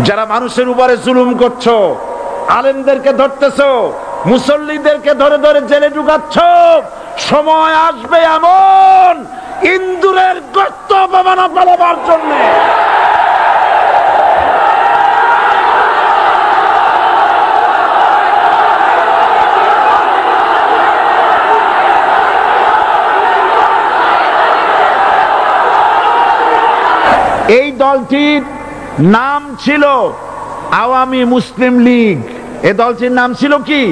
যারা মানুষের উপরে জুলুম করছো, আলেমদেরকে ধরতেছো, মুসল্লিদেরকে ধরে ধরে জেলে ঢুকাচ্ছ, সময় আসবে এমন ইন্দুরের গর্ত অপমানা পালাবার জন্য। এই দলটির নাম ছিল আওয়ামী মুসলিম লীগ। এই দলটির নাম ছিল কি?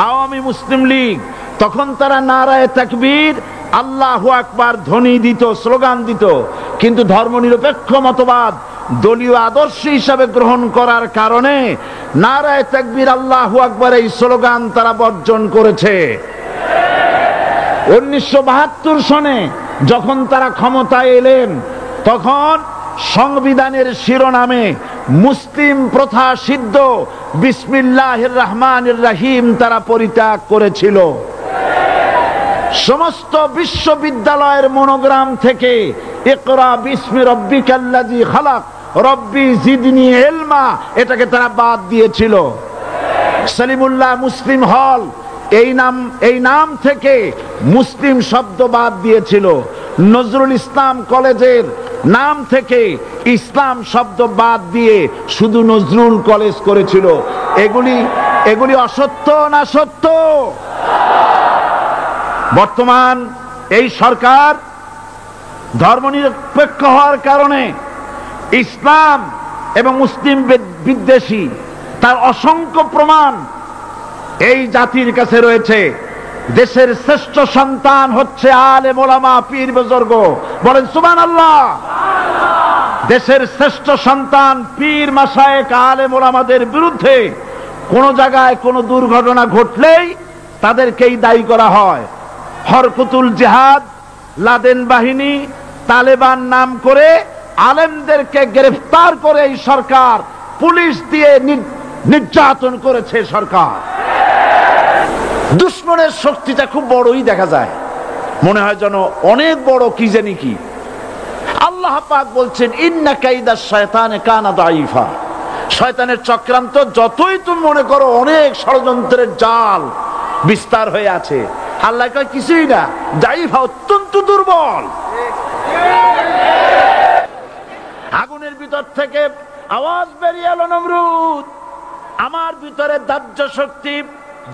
আওয়ামী মুসলিম লীগ। তখন তারা নারায়ে তাকবীর, আল্লাহু আকবার ধ্বনি দিত, স্লোগান দিত, কিন্তু ধর্মনিরপেক্ষ মতবাদ দলীয় আদর্শ হিসাবে গ্রহণ করার কারণে নারায়ে তাকবীর, আল্লাহু আকবার এই স্লোগান তারা বর্জন করেছে। 1972 সনে যখন তারা ক্ষমতায় এলেন, তখন সংবিধানের শিরোনামে মুসলিম প্রথা সিদ্ধ বিসমিল্লাহির রহমানির রহিম তারা পরিত্যাগ করেছিল। সমস্ত বিশ্ববিদ্যালয়ের মনোগ্রাম থেকে ইকরা বিসমি রব্বিকাল্লাযী খালাক রব্বি জিদনি ইলমা এটাকে তারা বাদ দিয়েছিল। সলিমুল্লাহ মুসলিম হল এই নাম থেকে মুসলিম শব্দ বাদ দিয়েছিল। নজরুল ইসলাম কলেজের নাম থেকে ইসলাম শব্দ বাদ দিয়ে শুধু নজরুল কলেজ করেছিল। এগুলি অসত্য না সত্য? বর্তমান এই সরকার ধর্মনিরপেক্ষ হওয়ার কারণে ইসলাম এবং মুসলিম বিদ্বেষী, তার অসংখ্য প্রমাণ এই জাতির কাছে রয়েছে। দেশের শ্রেষ্ঠ সন্তান হচ্ছে আলেম ওলামা, পীর বুজুর্গ, বলেন সুবহানাল্লাহ। দেশের শ্রেষ্ঠ সন্তান পীর মাশায়েখ আলেম ওলামাদের বিরুদ্ধে কোন জায়গায় কোন দুর্ঘটনা ঘটলেই তাদেরকেই দায়ী করা হয়। হরকুতুল জিহাদ, লাদেন বাহিনী, তালেবান নাম করে আলেমদেরকে গ্রেফতার করে এই সরকার পুলিশ দিয়ে নির্যাতন করেছে সরকার। দুশমনের শক্তিটা খুব বড়ই দেখা যায়, মনে হয় যেন অনেক বড় কি জানি কি। আল্লাহ পাক বলছেন ইন্না কাইদাশ শায়তানে কানা দাঈফা। শয়তানের চক্রান্ত যতই তুমি মনে করো অনেক ষড়যন্ত্রের জাল বিস্তার হয়ে আছে, আল্লাহ কয় কিছুই না, দাঈফা অত্যন্ত দুর্বল। আগুনের ভিতর থেকে আওয়াজ বেরিয়ে এলো, নমরুদ আমার ভিতরে দাহ্য শক্তি,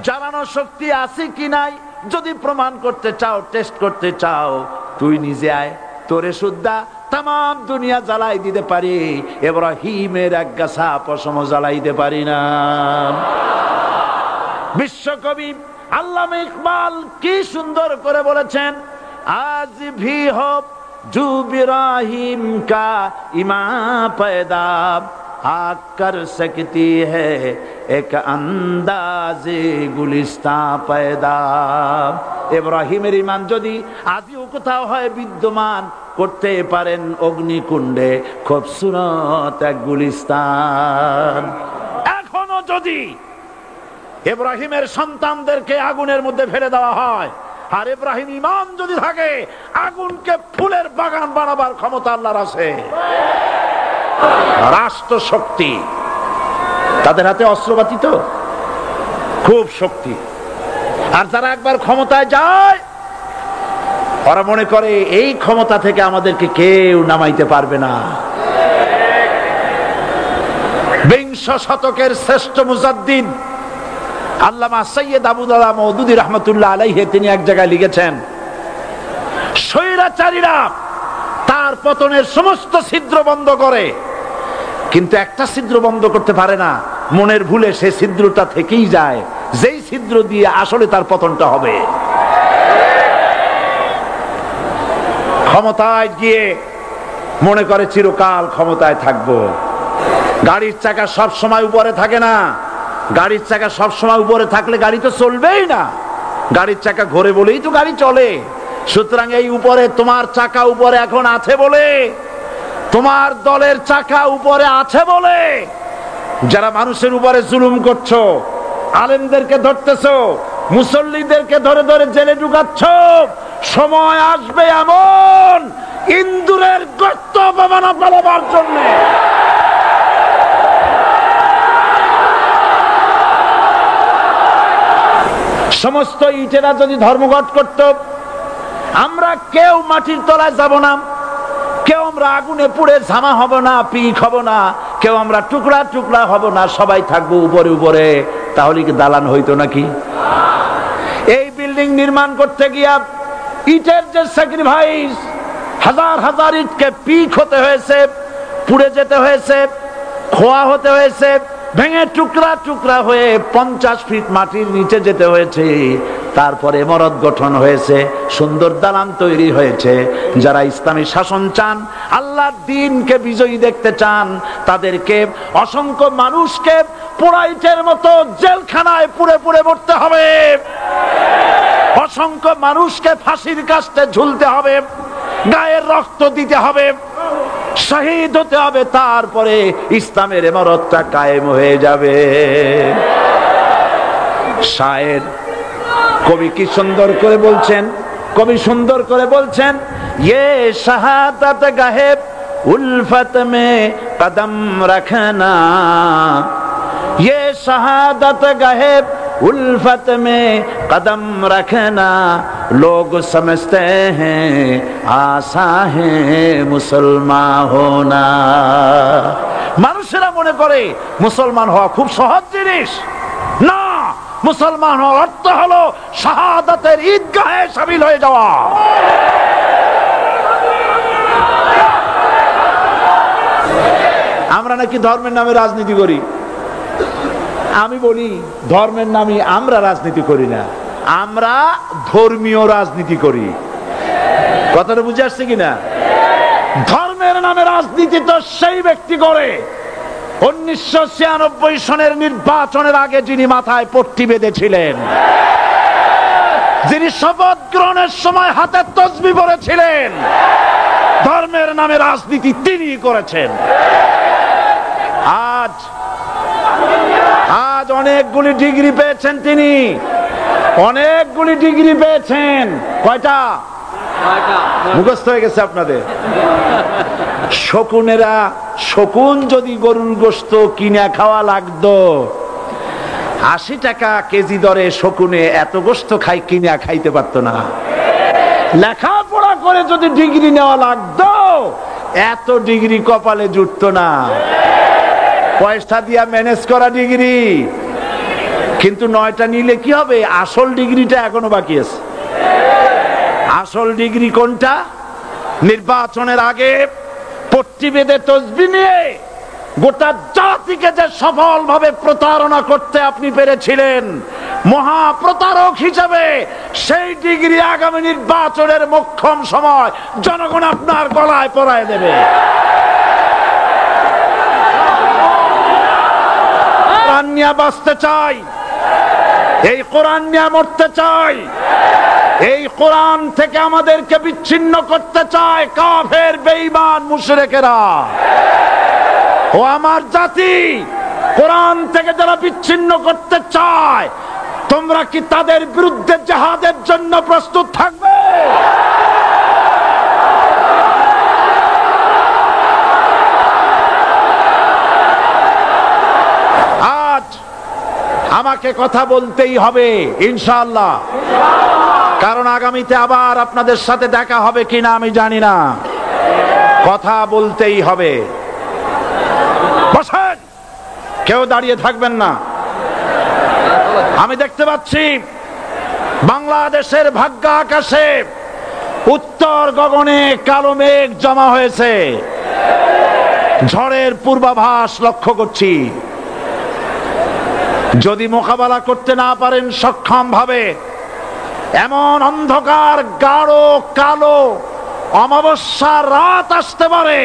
জ্বালানো শক্তি আছে কি নাই যদি প্রমাণ করতে চাও, টেস্ট করতে চাও, তুই নিজে আয়, তোরে সুদ্ধা তামাম দুনিয়া জ্বালাই দিতে পারি, ইব্রাহিমের এক গাছা পশম জ্বালাইতে পারি না। বিশ্বকবি আল্লামা ইকবাল কি সুন্দর করে বলেছেন, আজ ভি হো জু ইব্রাহিম কা ইমাম পয়দা আগ কর সকতি হ্যায় এক আন্দাজে গুলিস্তা পয়দা। ইব্রাহিমের ঈমান যদি আদিও কোথাও হয় বিদ্যমান, করতে পারেন অগ্নিকুণ্ডে খুবসুরত এক গুলিস্তান। এখনো যদি ইব্রাহিমের সন্তানদেরকে আগুনের মধ্যে ফেলে দেওয়া হয়, আর ইব্রাহিম ঈমান যদি থাকে, আগুনকে ফুলের বাগান বানাবার ক্ষমতা আল্লাহর আছে। রাষ্ট্র শক্তি, তাদের হাতে অস্ত্রপাতি তো খুব শক্তি, আর যারা একবার ক্ষমতায় যায় ওরা মনে করে এই ক্ষমতা থেকে আমাদেরকে কেউ নামাইতে পারবে না। বিংশ শতকের শ্রেষ্ঠ মুজাদ্দিদ আল্লামা সৈয়দ আবুদুল্লাহ মওদুদী রাহমাতুল্লাহ আলাইহি তিনি এক জায়গায় লিখেছেন, স্বৈরাচারীরা তার পতনের সমস্ত ছিদ্র বন্ধ করে, কিন্তু একটা ছিদ্র বন্ধ করতে পারে না, মনের ভুলে সে ছিদ্রটা থেকেই যায়, যেই ছিদ্র দিয়ে আসলে তার পতনটা হবে। ক্ষমতায় গিয়ে মনে করে চিরকাল ক্ষমতায় থাকবো। গাড়ির চাকা সব সময় উপরে থাকে না, গাড়ির চাকা সব সময় উপরে থাকলে গাড়ি তো চলবেই না, গাড়ির চাকা ঘোরে বলেই তো গাড়ি চলে। সুতরাং এই উপরে তোমার চাকা উপরে এখন আছে বলে, তোমার দলের চাকা উপরে আছে বলে যারা মানুষের উপরে জুলুম করছো, আলেমদেরকে ধরতেছো, মুসল্লিদেরকে ধরে ধরে জেলে ঢুকাচ্ছ, সময় আসবে এমন ইন্দুরের গর্ত অপমানা পালাবার জন্য। সমস্ত ইটেরা যদি ধর্মঘট করত, আমরা কেউ মাটির তলায় যাব না, কেউ আমরা আগুনে পুড়ে ঝামা হব না, পিক হব না, কেউ আমরা টুকরা টুকরা হব না, সবাই থাকবো উপরে উপরে, তাহলে কি দালান হইতো নাকি? এই বিল্ডিং নির্মাণ করতে গিয়া ইটের যে স্যাক্রিফাইস, হাজার হাজার ইটকে পিক হতে হয়েছে, পুড়ে যেতে হয়েছে, খোয়া হতে হয়েছে, ভেঙে টুকরা টুকরা হয়ে 50 ফিট মাটির নিচে যেতে হয়েছে, তারপরে ইমারত গঠন হয়েছে, সুন্দর দালান তৈরি হয়েছে। যারা ইসলামী শাসন চান, আল্লাহর দ্বীনকে বিজয়ী দেখতে চান, তাদেরকে অসংখ্য মানুষকে পোড়াইটের মতো জেলখানায় পুড়ে পুড়ে মরতে হবে, অসংখ্য মানুষকে ফাঁসির কাস্টে ঝুলতে হবে, গায়ের রক্ত দিতে হবে, শহীদ হতে হবে, তারপরে ইসলামের ইমারতটা কায়েম হয়ে যাবে। শায়ের কবি কি সুন্দর করে বলছেন, কবি সুন্দর করে বলছেন, ये शहादत गाहे उल्फत में कदम रखना, ये शहादत गाहे उल्फत में कदम रखना, लोग समझते हैं आसा है मुसलमान होना। মানুষেরা মনে করে মুসলমান হওয়া খুব সহজ জিনিস। না, মুসলমান হওয়ার অর্থ হলো শাহাদাতের ঈদগাহে শামিল হয়ে যাওয়া। আমরা নাকি ধর্মের নামে রাজনীতি করি। আমি বলি, ধর্মের নামে আমরা রাজনীতি করি না, আমরা ধর্মীয় রাজনীতি করি। কথাটা বুঝে আসছে কিনা? ধর্মের নামে রাজনীতি তো সেই ব্যক্তি করে 1996 সনের নির্বাচনের আগে যিনি মাথায় পট্টি বেঁধেছিলেন, যিনি শপথ গ্রহণের সময় হাতে তসবিহ পরেছিলেন, ধর্মের নামে রাজনীতি তিনি করেছেন। আজ অনেকগুলি ডিগ্রি পেয়েছেন তিনি, অনেকগুলি ডিগ্রি পেয়েছেন। কয়টা? মুখস্থ হয়ে গেছে আপনাদের। শকুনেরা, শকুন যদি গরুর গোশত কিনে খাওয়া লাগতো, 80 টাকা কেজি দরে শকুনে এত গোশত কিনে খাইতে পারতো না। লেখাপড়া করে যদি ডিগ্রি নেওয়া লাগতো, এত ডিগ্রি কপালে জুটতো না। পয়সা দিয়া ম্যানেজ করা ডিগ্রি, কিন্তু 9টা নিলে কি হবে? আসল ডিগ্রিটা এখনো বাকি আছে। আসল ডিগ্রি কোনটা? নির্বাচনের আগে পট্টি বেঁধে তসবিহ নিয়ে গোটা জাতিকে যে সফলভাবে প্রতারণা করতে আপনি পেরেছিলেন মহা প্রতারক হিসেবে, সেই ডিগ্রি আগামী নির্বাচনের মোক্ষম সময় জনগণ আপনার গলায় পরায় দেবে। কোরআন নিয়ে বাঁচতে চাই, এই কোরআন নিয়ে মরতে চাই, এই কোরআন থেকে আমাদেরকে বিচ্ছিন্ন করতে চায় কাফের বেঈমান মুশরিকেরা। ও আমার জাতি, কোরআন থেকে যারা বিচ্ছিন্ন করতে চায়, তোমরা কি তাদের বিরুদ্ধে জিহাদের জন্য প্রস্তুত থাকবে? আজ আমাকে কথা বলতেই হবে ইনশাআল্লাহ, কারণ আগামীতে আবার আপনাদের সাথে দেখা হবে কিনা আমি জানি না। কথা বলতেই হবে। বসেন, কেউ দাঁড়িয়ে থাকবেন না। আমি দেখতে পাচ্ছি বাংলাদেশের ভাগ্য আকাশে উত্তর গগনে কালো মেঘ জমা হয়েছে, ঝড়ের পূর্বাভাস লক্ষ্য করছি। যদি মোকাবেলা করতে না পারেন সক্ষম ভাবে, এমন অন্ধকার গাঢ় কালো অমাবস্যার রাত আসতে পারে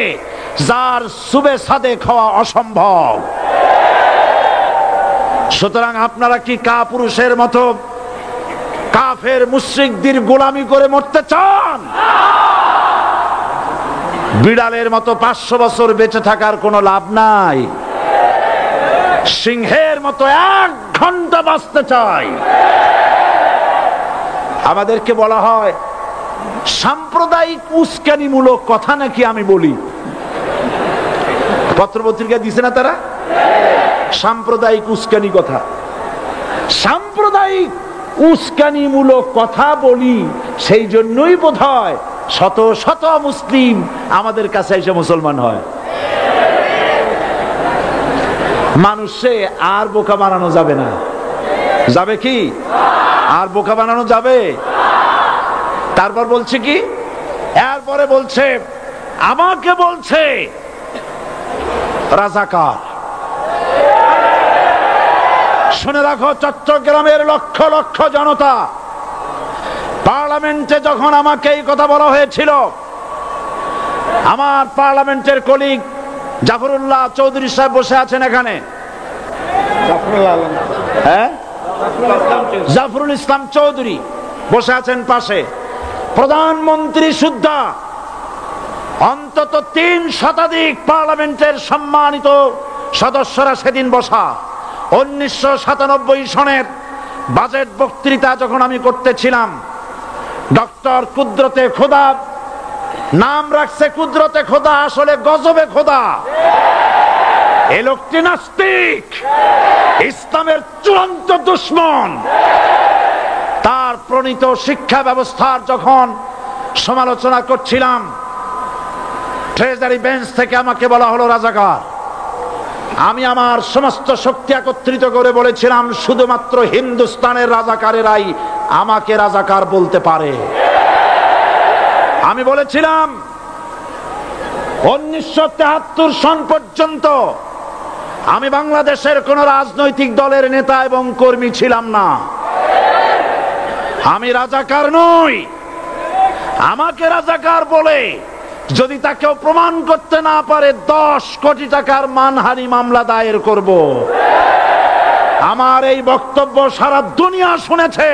যার সুবে সাদেক হওয়া অসম্ভব। সুতরাং আপনারা কি কাপুরুষের মতো কাফের মুশরিকদের গোলামি করে মরতে চান? বিড়ালের মতো 500 বছর বেঁচে থাকার কোনো লাভ নাই। সিংহের মতো 1 ঘন্টা বাঁচতে চাই। আমাদেরকে বলা হয় সাম্প্রদায়িক উস্কানিমূলক কথা নাকি আমি বলি। পত্রপত্রিকা দিছে না তারা? সাম্প্রদায়িক উস্কানি কথা। সাম্প্রদায়িক উস্কানিমূলক কথা বলি, সেই জন্যই বোধহয় শত শত মুসলিম আমাদের কাছে এসে মুসলমান হয়। মানুষে আর বোকা বানানো যাবে না। যাবে কি? আর বোকা বানানো যাবে? তারপর বলছে কি, এরপরে বলছে আমাকে বলছে রাজাকার। শুনে রাখো চট্টগ্রামের লক্ষ লক্ষ জনতা, পার্লামেন্টে যখন আমাকে এই কথা বলা হয়েছিল, আমার পার্লামেন্টের কলিগ জাফরুল্লাহ চৌধুরী সাহেব বসে আছেন এখানে, হ্যাঁ জাফরুল ইসলাম চৌধুরী বসে আছেন পাশে, প্রধানমন্ত্রী সুদ্ধা, অন্তত 3 শতাধিক পার্লামেন্টের সম্মানিত সদস্যরা সেদিন বসা। 1997 সনের বাজেট বক্তৃতা যখন আমি করতেছিলাম, ডক্টর কুদরতে খোদা, নাম রাখছে কুদরতে খোদা, আসলে গজবে খোদা। এই লোকটি নাস্তিক, ইসলামের চূড়ান্ত দুশমন। তার প্রণীত শিক্ষা ব্যবস্থার যখন সমালোচনা করছিলাম, ট্রেজারি বেঞ্চ থেকে আমাকে বলা হলো রাজাকার। আমি আমার সমস্ত শক্তি একত্রিত করে বলেছিলাম, শুধুমাত্র হিন্দুস্তানের রাজাকারেরাই আমাকে রাজাকার বলতে পারে। আমি বলেছিলাম 1973 সন পর্যন্ত আমি বাংলাদেশের কোন রাজনৈতিক দলের নেতা এবং কর্মী ছিলাম না। আমি রাজাকার নই। আমাকে রাজাকার বলে যদি তাকে প্রমাণ করতে না পারে 10 কোটি টাকার মানহানি মামলা দায়ের করব। আমার এই বক্তব্য সারা দুনিয়া শুনেছে,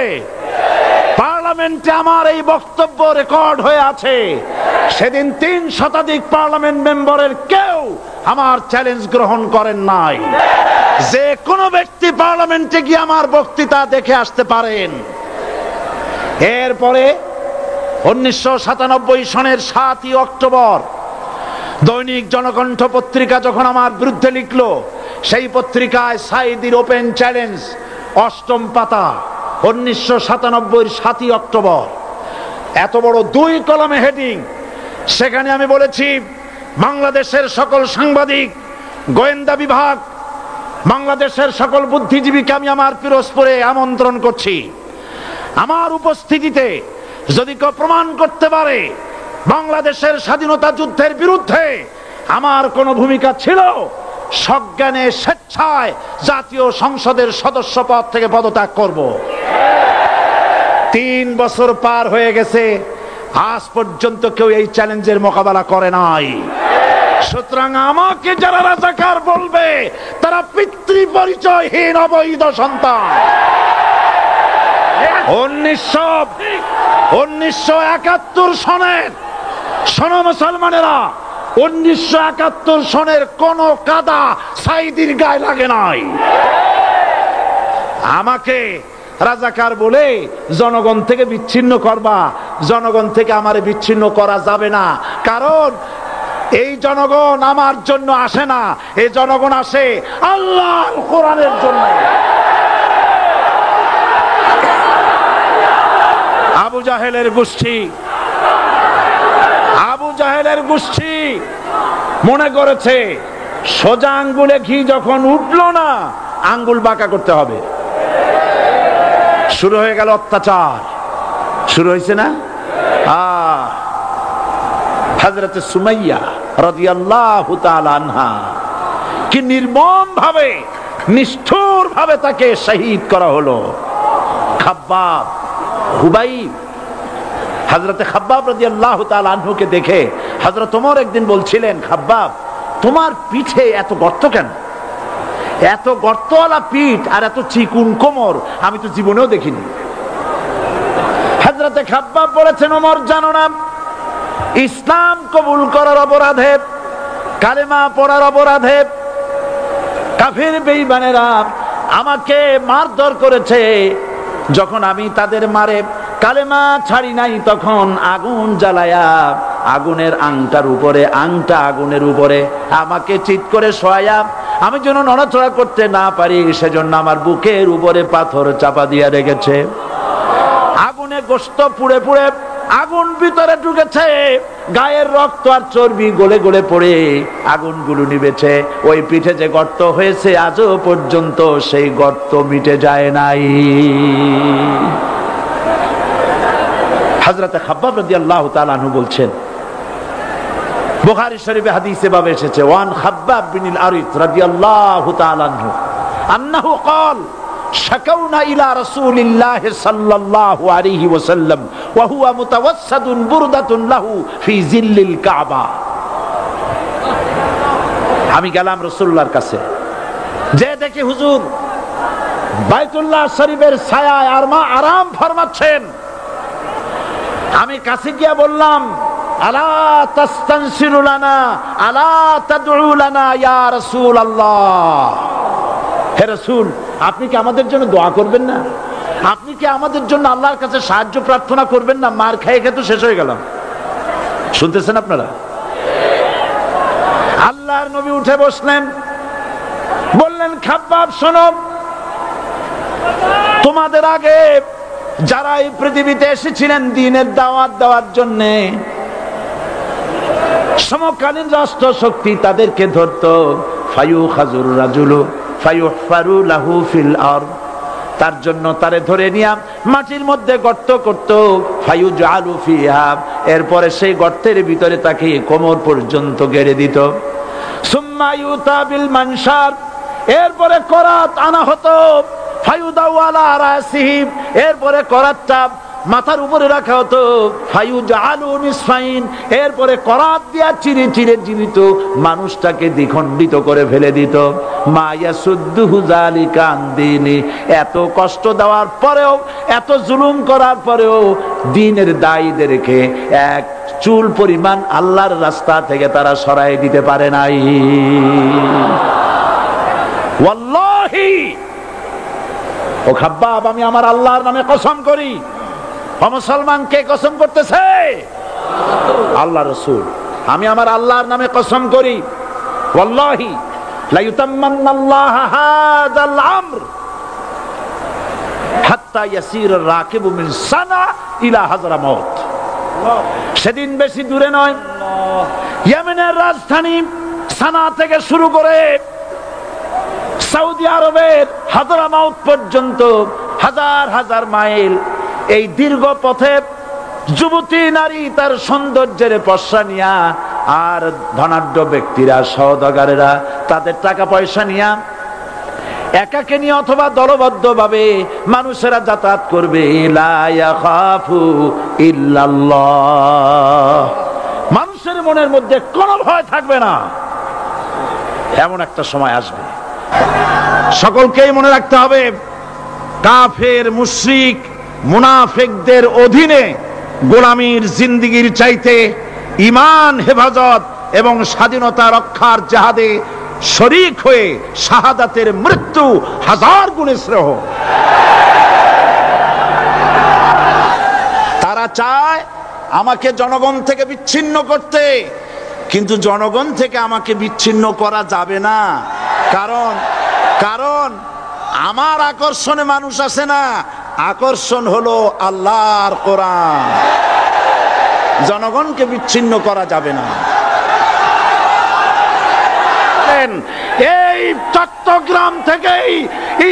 পার্লামেন্টে আমার এই বক্তব্য রেকর্ড হয়ে আছে। সেদিন 3 শতাধিক পার্লামেন্ট মেম্বারের কেউ আমার চ্যালেঞ্জ গ্রহণ করেন নাই। যে কোনো ব্যক্তি পার্লামেন্টে গিয়ে আমার বক্তৃতা দেখে আসতে পারেন। এরপরে 1997 সনের 7 অক্টোবর দৈনিক জনকণ্ঠ পত্রিকা যখন আমার বিরুদ্ধে লিখলো, সেই পত্রিকায় সাইদির ওপেন চ্যালেঞ্জ 8ম পাতা, 1997 7 অক্টোবর, এত বড় 2 কলামে হেডিং। সেখানে আমি বলেছি, বাংলাদেশের সকল সাংবাদিক, গোয়েন্দা বিভাগ, বাংলাদেশের সকল বুদ্ধিজীবীকে আমি আমার পিরোজপুরে আমন্ত্রণ করছি। আমার উপস্থিতিতে যদি কেউ প্রমাণ করতে পারে বাংলাদেশের স্বাধীনতা যুদ্ধের বিরুদ্ধে আমার কোনো ভূমিকা ছিল, সজ্ঞানে স্বেচ্ছায় জাতীয় সংসদের সদস্য পদ থেকে পদত্যাগ করব। 3 বছর পার হয়ে গেছে, আজ পর্যন্ত কেউ এই চ্যালেঞ্জের মোকাবেলা করে নাই। সুতরাং আমাকে যারা রাজাকার বলবে তারা পিতৃ পরিচয়হীন অবৈধ সন্তান। 1971 সনের, শোনো মুসলমানেরা, 1971 সনের কোন কাদা সাইদির গায়ে লাগে নাই। আমাকে রাজাকার বলে জনগণ থেকে বিচ্ছিন্ন করবা, জনগণ থেকে আমারে বিচ্ছিন্ন করা যাবে না। কারণ এই জনগণ আমার জন্য আসে না, এই জনগণ আসে আল্লাহর কোরআনের জন্য। আবু জাহেলের গোষ্ঠী, আবু জাহেলের গোষ্ঠী মনে করেছে সোজা আঙ্গুলে ঘি যখন উঠলো না, আঙ্গুল বাঁকা করতে হবে। শুরু হয়ে গেল অত্যাচার, শুরু হয়েছে না? হযরত সুমাইয়া রাদিয়াল্লাহু তাআলা আনহা কি নির্মম ভাবে, নিষ্ঠুর ভাবে তাকে শহীদ করা হলো। খাব্বাব, হুবাইব, হযরত খাব্বাব রাদিয়াল্লাহু তাআলা আনহুকে দেখে হযরত ওমর একদিন বলছিলেন, খাব্বাব তোমার পিঠে এত গর্ত কেন? এত গর্তওয়ালা পিঠ আর এত চিকুন কোমর আমি তো জীবনেও দেখিনি। হযরত খাব্বাব বলেছেন, ওমর জানো না, ইসলাম কবুল করার অপরাধে, কালেমা পড়ার অপরাধে কাফির বেঈমানেরা আমাকে মারধর করেছে। যখন আমি তাদের মারে কালেমা ছাড়ি নাই, তখন আগুন জ্বালায়া আগুনের আংটার উপরে, আংটা আগুনের উপরে আমাকে চিৎ করে শোয়ায়া, আমি যেন নড়াচড়া করতে না পারি সেজন্য আমার বুকের উপরে পাথর চাপা দিয়া রেখেছে। গোশত পুড়ে পুড়ে আগুন ভিতরে ঢুকেছে, গায়ের রক্ত আর চর্বি গলে গলে পড়ে আগুনগুলো নিভেছে। ওই পিঠে যে গর্ত হয়েছে আজও পর্যন্ত সেই গর্ত মিটে যায় নাই। হযরত খাব্বাব রাদিয়াল্লাহু তাআলা আনহু বলছেন, বুখারী শরীফে হাদিসে ভাবে এসেছে, ওয়ান খাব্বাব বিন আরিত রাদিয়াল্লাহু তাআলা আনহু আন্নাহু قال شكونا إلى رسول الله صلى الله عليه وسلم وهو متوسد بردة له في ظل الكعبة। আমি গেলাম রাসূলুল্লাহর কাছে, যে দেখি হুজুর বাইতুল্লাহ শরীফের ছায়ায় আরাম ফরমাচ্ছেন। আমি কাছে গিয়ে বললাম, আলা তাস্তানসিরু লানা আলা তাদউ লানা ইয়া রাসূলুল্লাহ, হে রাসূল আপনি কি আমাদের জন্য দোয়া করবেন না? আপনি কি আমাদের জন্য আল্লাহর কাছে সাহায্য প্রার্থনা করবেন না? মার খেয়ে খেয়ে তো শেষ হয়ে গেলাম। শুনতেছেন আপনারা? আল্লাহর নবী উঠে বসলেন, বললেন, খাব্বাব শোনো, তোমাদের আগে যারা এই পৃথিবীতে এসেছিলেন দ্বীনের দাওয়াত দেওয়ার জন্য, সমকালীন রাষ্ট্র শক্তি তাদেরকে ধরতো, ফায়ুখাজুর রাজুলু ফায়ুহফারু লাহু ফিল আরদ, তার জন্য তারে ধরে নিয়ে মাটির মধ্যে গর্ত করত, ফায়ুজআলু ফিহা, এরপরে সেই গর্তের ভিতরে তাকে কোমর পর্যন্ত গেড়ে দিত। সুম্মা ইউতা বিল মানশার, এরপরে করাত আনা হতো, ফায়ুদাউ আলা রাসিহি, এরপরে করাতটা মাথার উপরে রাখা হতো, ফায়ুজআলু নিসফাইন, এরপরে করাত দিয়া চিরে চিরে জীবিত মানুষটাকে দ্বিখণ্ডিত করে ফেলে দিত। মা ইয়াসুদ্দুহু যালিকা আন দীনি, এত কষ্ট দেওয়ার পরেও, এত জুলুম করার পরেও দ্বীনের দায়ীদেরকে এক চুল পরিমাণ আল্লাহর রাস্তা থেকে তারা সরাই দিতে পারে নাই। ওয়াল্লাহি, ও খাব্বাব, আমি আমার আল্লাহর নামে কসম করি। ও মুসলমান, কে কসম করতেছে? আল্লাহ রাসূল। আমি আমার আল্লাহর নামে কসম করি, ওয়াল্লাহি লা ইউতাম্মান্নাল্লাহু হাযাল আমর হাত্তা ইয়াসির আর-রাকিবু মিন সানা ইলা হাযরামাউত। সেদিন বেশি দূরে নয়, ইয়েমেনের রাজধানী সানা থেকে শুরু করে সৌদি আরবের হাযরামাউত পর্যন্ত হাজার হাজার মাইল, এই দীর্ঘ পথে যুবতী নারী তার সৌন্দর্যের পশ্চা নিয়া, আর ধনাঢ্য ব্যক্তিরা সওদাগরেরা তাদের টাকা পয়সা নিয়া একাকে নিয়ে অথবা দলবদ্ধ ভাবে মানুষেরা যাতায়াত করবে। লা ইয়াখাফু ইল্লাল্লাহ, মানুষের মনের মধ্যে কোনো ভয় থাকবে না। এমন একটা সময় আসবে, সকলকেই মনে রাখতে হবে, কাফের মুশরিক মুনাফিকদের অধীনে গোলামীর জিন্দেগির চাইতে ঈমান হেফাজত এবং স্বাধীনতা রক্ষার জিহাদে শরীক হয়ে শাহাদাতের মৃত্যু হাজার গুণে শ্রেয়। তারা চায় আমাকে জনগণ থেকে বিচ্ছিন্ন করতে, কিন্তু জনগণ থেকে আমাকে বিচ্ছিন্ন করা যাবে না। কারণ আমার আকর্ষণে মানুষ আসে না, আকর্ষণ হলো আল্লাহর কোরআন। জনগণকে বিচ্ছিন্ন করা যাবে না। এই চট্টগ্রাম থেকেই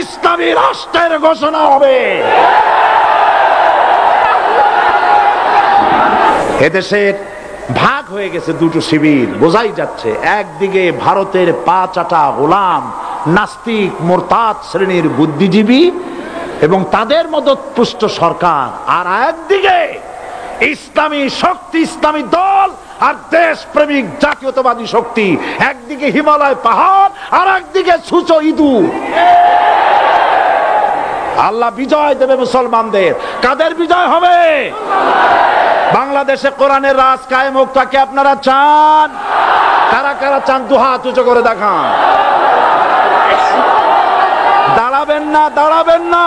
ইসলামী রাষ্ট্রের ঘোষণা হবে। এদেশের ভাগ হয়ে গেছে দুটো শিবির, বোঝাই যাচ্ছে। একদিকে ভারতের পা চাটা গোলাম নাস্তিক মুরতাদ শ্রেণীর বুদ্ধিজীবী এবং তাদের মদতপুষ্ট সরকার, আর একদিকে ইসলামী শক্তি, ইসলামী দল আর দেশ প্রেমিক জাতীয়তাবাদী শক্তি। একদিকে হিমালয় পাহাড় আর একদিকে সূচ ইঁদুর। আল্লাহ বিজয় দেবে মুসলমানদের। কাদের বিজয় হবে? বাংলাদেশে কোরআনের রাজ কায়েম হোক, তাকে আপনারা চান? কারা কারা চান? দু হাত উঁচু করে দেখান। দাঁড়াবেন না, দাঁড়াবেন না।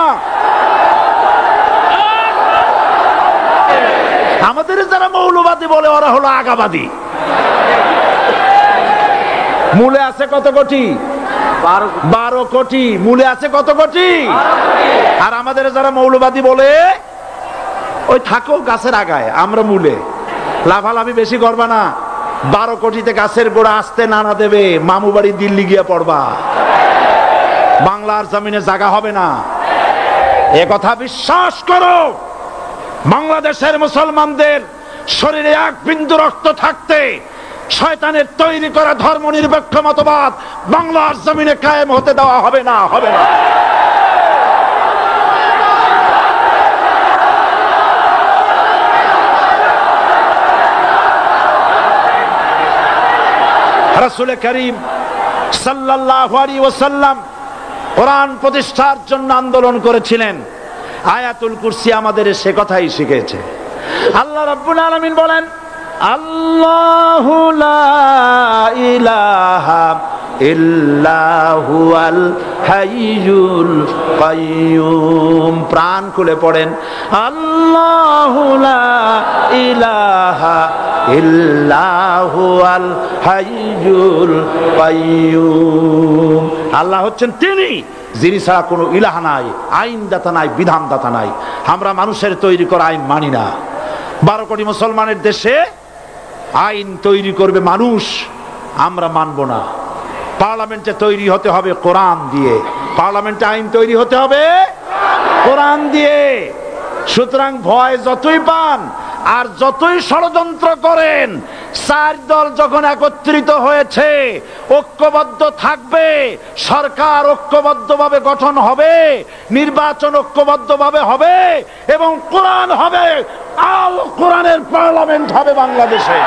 আমাদের যারা মৌলবাদী বলে ওরা হলো আগাবাদী। মূলে আছে কত কোটি? 12 কোটি। মূলে আছে কত কোটি? আর আমাদের যারা মৌলবাদী বলে ওই থাকো গাছের আগায়, আমরা মূলে। লাফালাফি বেশি করবা না, 12 কোটিতে গাছের গোড়া আসতে নানা দেবে, মামু বাড়ি দিল্লি গিয়ে পড়বা, বাংলার জমিনে জায়গা হবে না। এ কথা বিশ্বাস করো। বাংলাদেশের মুসলমানদের শরীরে এক বিন্দু রক্ত থাকতে শয়তানের তৈরি করা ধর্ম নিরপেক্ষ মতবাদ বাংলার জমিনে কায়েম হতে দেওয়া হবে না, হবে না। রাসূল করিম সাল্লাল্লাহু আলাইহি ওয়াসাল্লাম কোরআন প্রতিষ্ঠার জন্য আন্দোলন করেছিলেন। আয়াতুল কুরসি আমাদের সে কথাই শিখেছে। আল্লাহ রাব্বুল আলামিন বলেন, আল্লাহু লা ইলাহা ইল্লা হুয়াল হাইয়ুল কাইয়ুম। প্রাণ খুলে পড়েন, আল্লাহু লা ইলাহা ইল্লা হুয়াল হাইয়ুল কাইয়ুম। আল্লাহ হচ্ছেন তিনি, যিনি ছাড়া কোনো ইলাহ নাই, আইনদাতা নাই, বিধানদাতা নাই। আমরা মানুষের তৈরি করা আইন মানি না। 12 কোটি মুসলমানের দেশে আইন তৈরি করবে মানুষ, আমরা মানব না। পার্লামেন্টে তৈরি হতে হবে কোরআন দিয়ে, পার্লামেন্টে আইন তৈরি হতে হবে কোরআন দিয়ে। সুতরাং ভয় যতই পান আর যতই ষড়যন্ত্র করেন, 4 দল যখন একত্রিত হয়েছে, ঐক্যবদ্ধ থাকবে, সরকার ঐক্যবদ্ধভাবে গঠন হবে, নির্বাচন ঐক্যবদ্ধভাবে হবে এবং কোরআন হবে, আল কোরআনের পার্লামেন্ট হবে বাংলাদেশে।